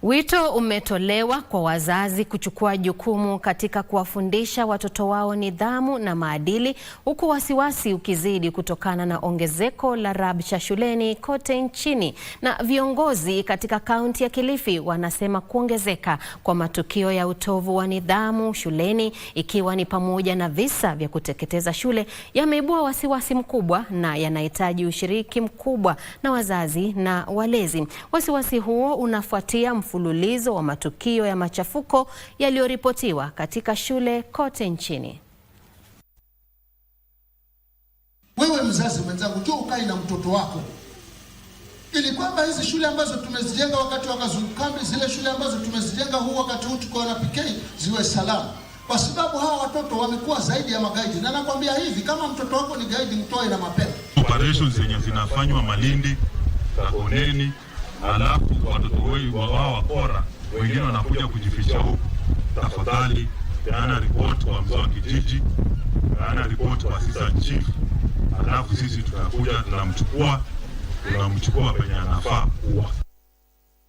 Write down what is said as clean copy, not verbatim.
Wito umetolewa kwa wazazi kuchukua jukumu katika kuwafundisha watoto wao nidhamu na maadili, huku wasiwasi ukizidi kutokana na ongezeko la rabsha shuleni kote nchini. Na viongozi katika kaunti ya Kilifi wanasema kuongezeka kwa matukio ya utovu wa nidhamu shuleni, ikiwa ni pamoja na visa vya kuteketeza shule, yameibua wasiwasi mkubwa na yanahitaji ushiriki mkubwa na wazazi na walezi. Wasiwasi huo unafuatia mfululizo wa matukio ya machafuko yaliyoripotiwa katika shule kote nchini. Wewe mzazi mwenzangu, njoo ukae na mtoto wako ili kwamba hizi shule ambazo tumezijenga wakati wa Kazungukambi, zile shule ambazo tumezijenga huu wakati huu tuko na PK, ziwe salama, kwa sababu hawa watoto wamekuwa zaidi ya magaidi. Na nakwambia hivi, kama mtoto wako ni gaidi, mtoe na mapema. Operations zenye zinafanywa Malindi, Kakoneni, alafu watoto wao wakora wengine wanakuja kujificha huku. Tafadhali peana report kwa mzee wa kijiji, peana report kwa assistant chief, alafu sisi tunakuja tunamchukua penye anafaa kuwa.